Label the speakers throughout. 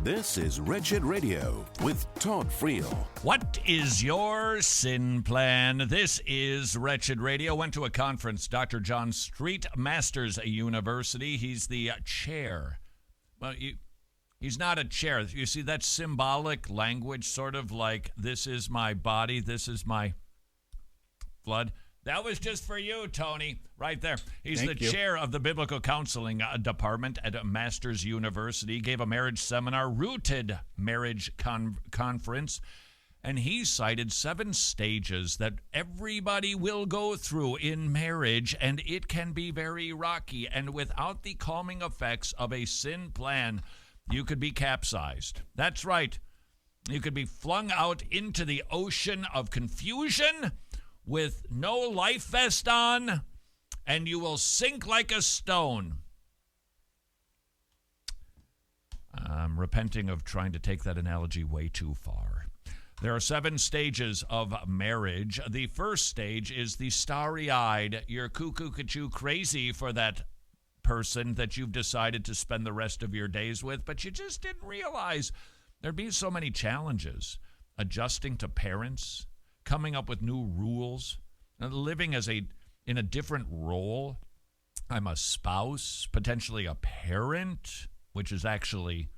Speaker 1: This is Wretched Radio with Todd Friel.
Speaker 2: What is your sin plan? This is Wretched Radio. Went to a conference, Dr. John Street, Masters University. He's the chair. Well, he's not a chair. You see, that's symbolic language, sort of like, this is my body, this is my blood. That was just for you, Tony, right there. He's the chair of the Biblical Counseling Department at Masters University. Gave a marriage seminar, Rooted Marriage Conference, and he cited 7 stages that everybody will go through in marriage, and it can be very rocky. And without the calming effects of a sin plan, you could be capsized. That's right. You could be flung out into the ocean of confusion with no life vest on, and you will sink like a stone. I'm repenting of trying to take that analogy way too far. There are 7 stages of marriage. The first stage is the starry-eyed, you're cuckoo-cuckoo crazy for that person that you've decided to spend the rest of your days with, but you just didn't realize there'd be so many challenges. Adjusting to parents, coming up with new rules, living in a different role. I'm a spouse, potentially a parent, which is actually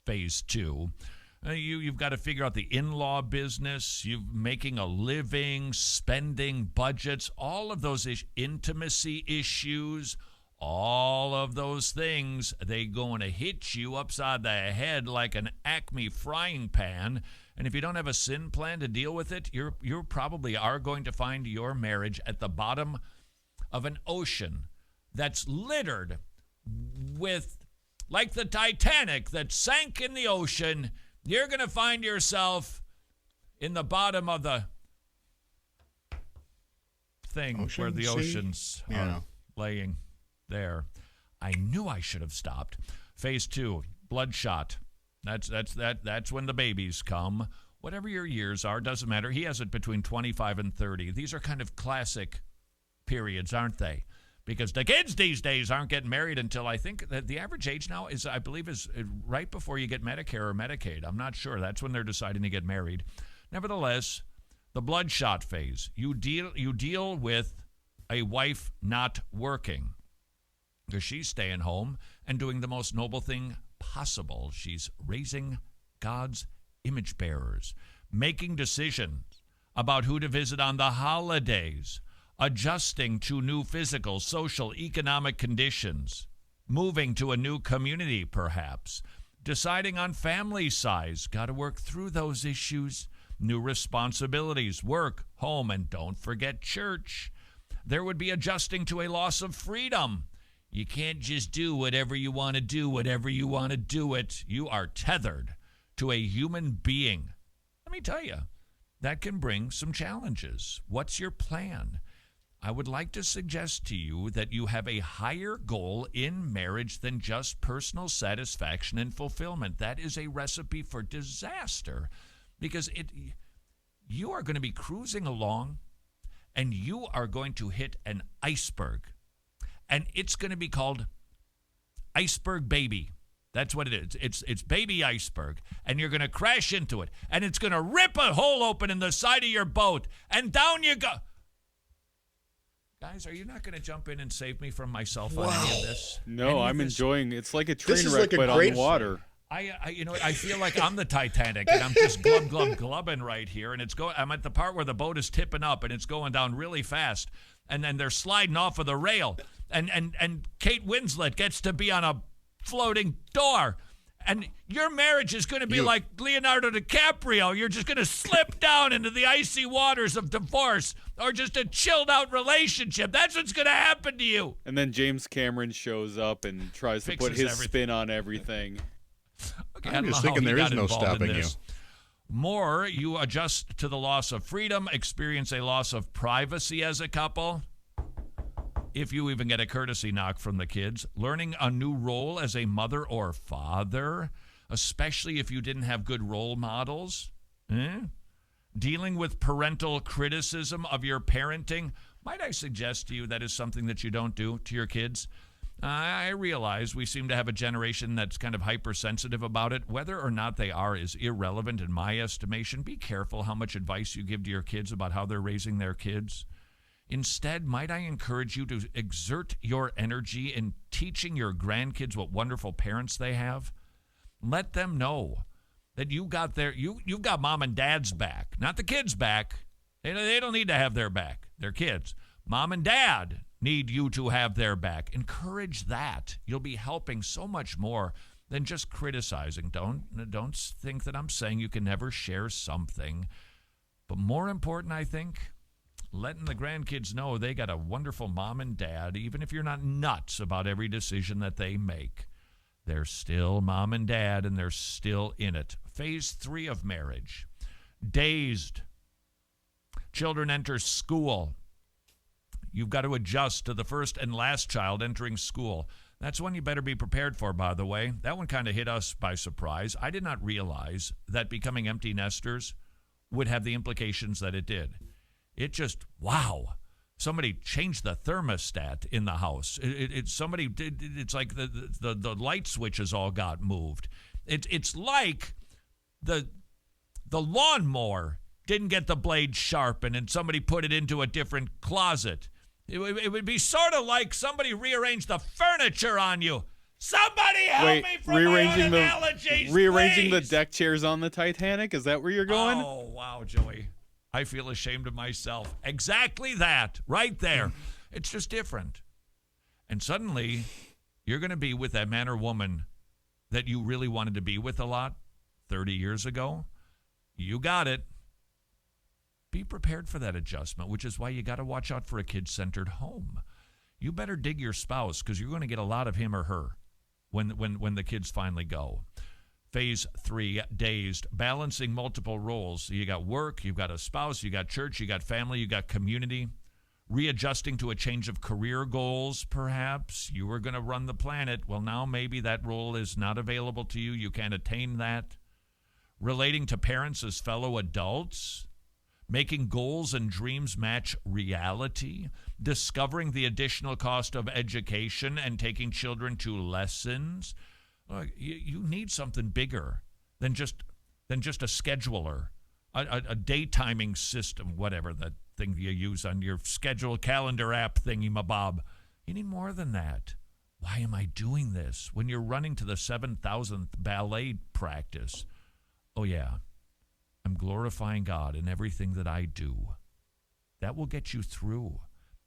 Speaker 2: phase 2. You've got to figure out the in-law business, you making a living, spending budgets, all of those intimacy issues, all of those things, they going to hit you upside the head like an Acme frying pan. And if you don't have a sin plan to deal with it, you probably are going to find your marriage at the bottom of an ocean that's littered with, like the Titanic that sank in the ocean. You're going to find yourself in the bottom of the thing where the oceans are laying there. I knew I should have stopped. Phase 2, Bloodshot. That's when the babies come. Whatever your years are, doesn't matter. He has it between 25 and 30. These are kind of classic periods, aren't they? Because the kids these days aren't getting married until, I think that the average age now is, I believe, is right before you get Medicare or Medicaid. I'm not sure. That's when they're deciding to get married. Nevertheless, the Bloodshot phase. You deal with a wife not working because she's staying home and doing the most noble thing possible. She's raising God's image bearers, making decisions about who to visit on the holidays, adjusting to new physical, social, economic conditions, moving to a new community perhaps, deciding on family size. Got to work through those issues, new responsibilities, work, home, and don't forget church. There would be adjusting to a loss of freedom. You can't just do whatever you want to do, whatever you want to do it. You are tethered to a human being. Let me tell you, that can bring some challenges. What's your plan? I would like to suggest to you that you have a higher goal in marriage than just personal satisfaction and fulfillment. That is a recipe for disaster because you are going to be cruising along and you are going to hit an iceberg. And it's going to be called Iceberg Baby. That's what it is. It's baby iceberg. And you're going to crash into it. And it's going to rip a hole open in the side of your boat. And down you go. Guys, are you not going to jump in and save me from myself on any of this?
Speaker 3: No, I'm enjoying. It's like a train wreck, but on water.
Speaker 2: I feel like I'm the Titanic, and I'm just glubbing right here. And I'm at the part where the boat is tipping up, and it's going down really fast. And then they're sliding off of the rail. And Kate Winslet gets to be on a floating door. And your marriage is going to be like Leonardo DiCaprio. You're just going to slip down into the icy waters of divorce or just a chilled out relationship. That's what's going to happen to you.
Speaker 3: And then James Cameron shows up and tries to put his spin on everything.
Speaker 2: Okay,
Speaker 4: I'm just thinking there is no stopping you.
Speaker 2: More, you adjust to the loss of freedom, experience a loss of privacy as a couple. If you even get a courtesy knock from the kids, learning a new role as a mother or father, especially if you didn't have good role models. Dealing with parental criticism of your parenting. Might I suggest to you that is something that you don't do to your kids? I realize we seem to have a generation that's kind of hypersensitive about it. Whether or not they are is irrelevant in my estimation. Be careful how much advice you give to your kids about how they're raising their kids. Instead, might I encourage you to exert your energy in teaching your grandkids what wonderful parents they have? Let them know that you've got mom and dad's back, not the kids' back. They don't need to have their back. They're kids. Mom and dad need you to have their back. Encourage that. You'll be helping so much more than just criticizing. Don't think that I'm saying you can never share something. But more important, I think, letting the grandkids know they got a wonderful mom and dad, even if you're not nuts about every decision that they make. They're still mom and dad, and they're still in it. Phase 3 of marriage. Dazed. Children enter school. You've got to adjust to the first and last child entering school. That's one you better be prepared for, by the way. That one kind of hit us by surprise. I did not realize that becoming empty nesters would have the implications that it did. It just, wow. Somebody changed the thermostat in the house. It's like the light switches all got moved. It's like the lawnmower didn't get the blade sharpened and somebody put it into a different closet. It would be sort of like somebody rearranged the furniture on you. Somebody help me from rearranging my own analogies,
Speaker 3: rearranging
Speaker 2: please.
Speaker 3: the deck chairs on the Titanic? Is that where you're going?
Speaker 2: Oh, wow, Joey. I feel ashamed of myself. Exactly that, right there. It's just different. And suddenly, you're going to be with that man or woman that you really wanted to be with a lot 30 years ago. You got it. Be prepared for that adjustment, which is why you got to watch out for a kid-centered home. You better dig your spouse because you're going to get a lot of him or her when the kids finally go. Phase 3, dazed, balancing multiple roles. So you got work, you've got a spouse, you got church, you got family, you got community. Readjusting to a change of career goals, perhaps. You were going to run the planet. Well, now maybe that role is not available to you. You can't attain that. Relating to parents as fellow adults. Making goals and dreams match reality. Discovering the additional cost of education and taking children to lessons. You need something bigger than just a scheduler, a day timing system, whatever that thing you use on your schedule calendar app thingy-mabob. You need more than that. Why am I doing this? When you're running to the 7,000th ballet practice, oh yeah, I'm glorifying God in everything that I do. That will get you through.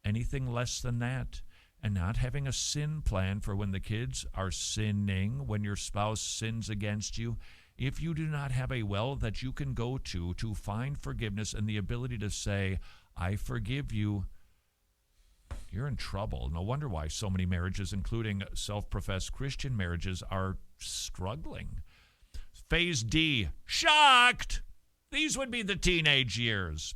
Speaker 2: Anything less than that, and not having a sin plan for when the kids are sinning, when your spouse sins against you. If you do not have a well that you can go to find forgiveness and the ability to say, I forgive you, you're in trouble. No wonder why so many marriages, including self-professed Christian marriages, are struggling. Phase D, shocked. These would be the teenage years.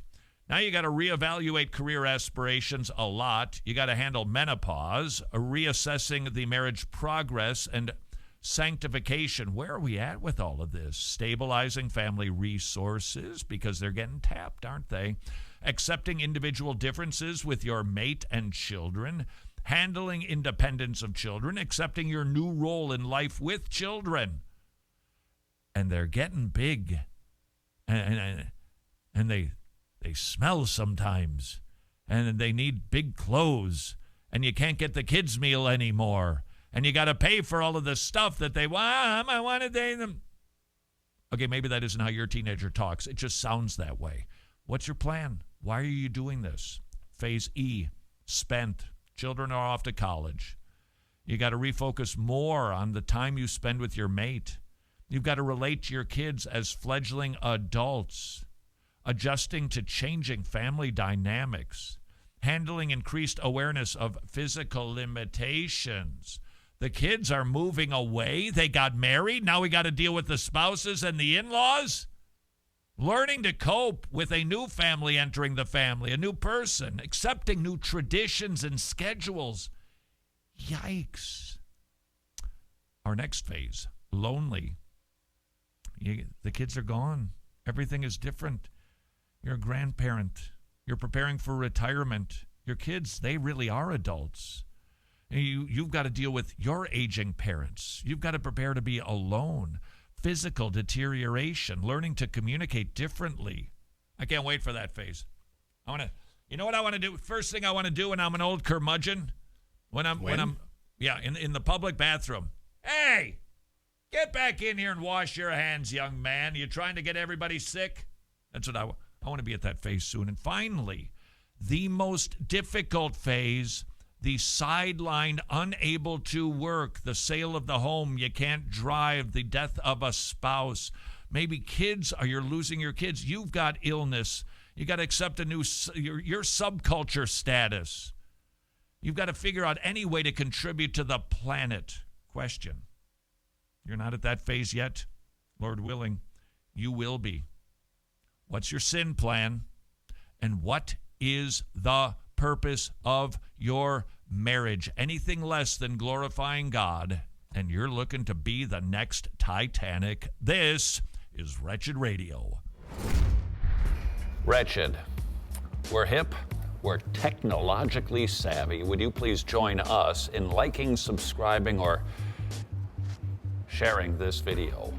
Speaker 2: Now you got to reevaluate career aspirations a lot. You got to handle menopause, reassessing the marriage progress, and sanctification. Where are we at with all of this? Stabilizing family resources because they're getting tapped, aren't they? Accepting individual differences with your mate and children. Handling independence of children. Accepting your new role in life with children. And they're getting big. And they smell sometimes, and they need big clothes, and you can't get the kids' meal anymore, and you got to pay for all of the stuff that they want. I want to date them. Okay, maybe that isn't how your teenager talks. It just sounds that way. What's your plan? Why are you doing this? Phase E, spent. Children are off to college. You got to refocus more on the time you spend with your mate. You've got to relate to your kids as fledgling adults. Adjusting to changing family dynamics, handling increased awareness of physical limitations. The kids are moving away. They got married. Now we got to deal with the spouses and the in-laws. Learning to cope with a new family entering the family, a new person, accepting new traditions and schedules. Yikes. Our next phase, lonely. The kids are gone. Everything is different. You're a grandparent. You're preparing for retirement. Your kids, they really are adults. You've got to deal with your aging parents. You've got to prepare to be alone. Physical deterioration, learning to communicate differently. I can't wait for that phase. You know what I want to do? First thing I want to do when I'm an old curmudgeon, when I'm in the public bathroom. Hey, get back in here and wash your hands, young man. You trying to get everybody sick? That's what I want to be at that phase soon. And finally, the most difficult phase, the sideline, unable to work, the sale of the home, you can't drive, the death of a spouse, maybe kids, or you're losing your kids. You've got illness. You got to accept your subculture status. You've got to figure out any way to contribute to the planet. Question. You're not at that phase yet? Lord willing, you will be. What's your sin plan? And what is the purpose of your marriage? Anything less than glorifying God, and you're looking to be the next Titanic. This is Wretched Radio.
Speaker 5: Wretched. We're hip. We're technologically savvy. Would you please join us in liking, subscribing, or sharing this video?